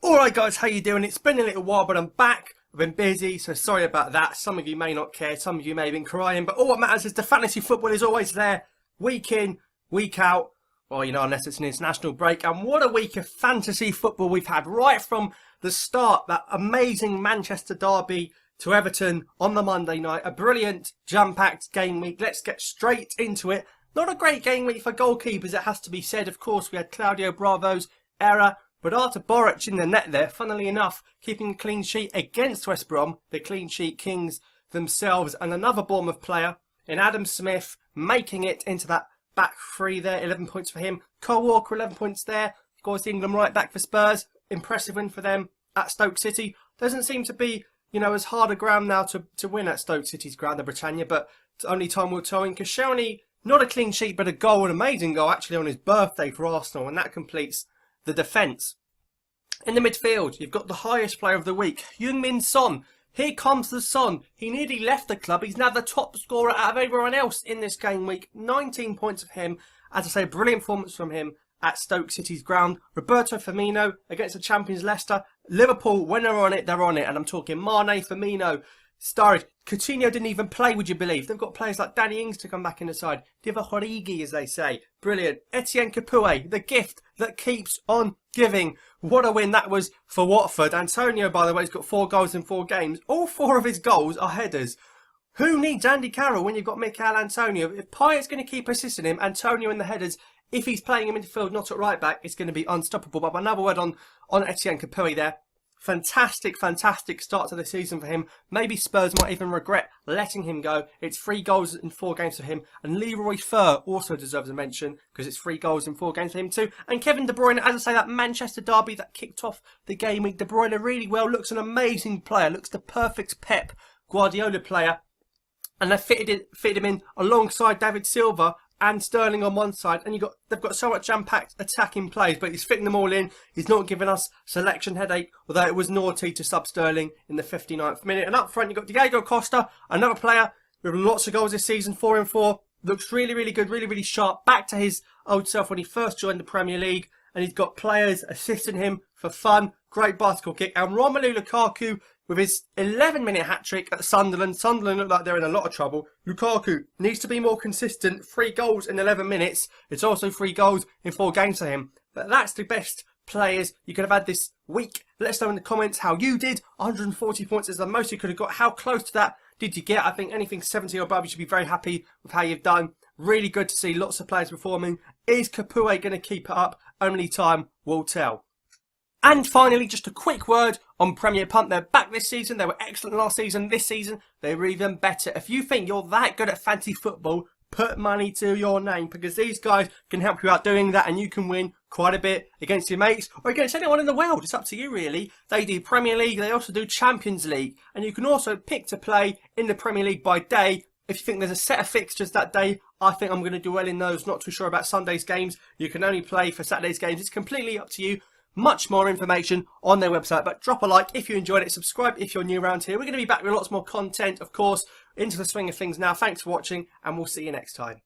Alright guys, how you doing? It's been a little while, but I'm back. I've been busy, so sorry about that. Some of you may not care, some of you may have been crying, but all what matters is the fantasy football is always there, week in, week out. Well, you know, unless it's an international break. And what a week of fantasy football we've had right from the start. That amazing Manchester derby to Everton on the Monday night. A brilliant, jam-packed game week. Let's get straight into it. Not a great game week for goalkeepers, it has to be said. Of course, we had Claudio Bravo's error, but Artur Boruc in the net there, funnily enough, keeping a clean sheet against West Brom, the clean sheet kings themselves, and another Bournemouth player in Adam Smith making it into that back three there, 11 points for him. Cole Walker, 11 points there. Of course, the England right back for Spurs, impressive win for them at Stoke City. Doesn't seem to be, you know, as hard a ground now to win at Stoke City's ground, the Britannia, but only time will tell. In Koscielny, not a clean sheet, but a goal, an amazing goal actually on his birthday for Arsenal, and that completes the defence. In the midfield, you've got the highest player of the week, Heung-min Son. Here comes the Son. He nearly left the club. He's now the top scorer out of everyone else in this game week. 19 points of him. As I say, brilliant performance from him at Stoke City's ground. Roberto Firmino against the champions Leicester. Liverpool, when they're on it, they're on it. And I'm talking Mane, Firmino, Sturridge. Coutinho didn't even play, would you believe? They've got players like Danny Ings to come back in the side. Divock Origi, as they say. Brilliant. Etienne Capoue, the gift that keeps on giving. What a win that was for Watford. Antonio, by the way, has got 4 goals in 4 games. All 4 of his goals are headers. Who needs Andy Carroll when you've got Mikel Antonio? If Payet's going to keep assisting him, Antonio in the headers, if he's playing him in midfield, not at right back, it's going to be unstoppable. But another word on Etienne Capoue there. Fantastic, fantastic start to the season for him. Maybe Spurs might even regret letting him go. It's 3 goals in 4 games for him. And Leroy Fer also deserves a mention because it's 3 goals in 4 games for him too. And Kevin De Bruyne, as I say, that Manchester derby that kicked off the game week. De Bruyne really well, looks an amazing player. Looks the perfect Pep Guardiola player. And they fitted him in alongside David Silva and Sterling on one side, and they've got so much jam-packed attacking plays, but he's fitting them all in. He's not giving us selection headache, although it was naughty to sub Sterling in the 59th minute. And up front, you've got Diego Costa, another player with lots of goals this season, 4 in 4. Looks really, really good, really, really sharp. Back to his old self when he first joined the Premier League, and he's got players assisting him for fun. Great bicycle kick. And Romelu Lukaku with his 11-minute hat-trick at Sunderland. Sunderland look like they're in a lot of trouble. Lukaku needs to be more consistent. 3 goals in 11 minutes. It's also 3 goals in 4 games for him. But that's the best players you could have had this week. Let us know in the comments how you did. 140 points is the most you could have got. How close to that did you get? I think anything 70 or above, you should be very happy with how you've done. Really good to see lots of players performing. Is Capoue going to keep it up? Only time will tell. And finally, just a quick word on Premier Punt. They're back this season. They were excellent last season. This season, they were even better. If you think you're that good at fantasy football, put money to your name, because these guys can help you out doing that, and you can win quite a bit against your mates or against anyone in the world. It's up to you, really. They do Premier League. They also do Champions League. And you can also pick to play in the Premier League by day. If you think there's a set of fixtures that day, I think I'm going to do well in those. Not too sure about Sunday's games. You can only play for Saturday's games. It's completely up to you. Much more information on their website, but drop a like if you enjoyed it, subscribe if you're new around here. We're going to be back with lots more content, of course, into the swing of things now. Thanks for watching, and we'll see you next time.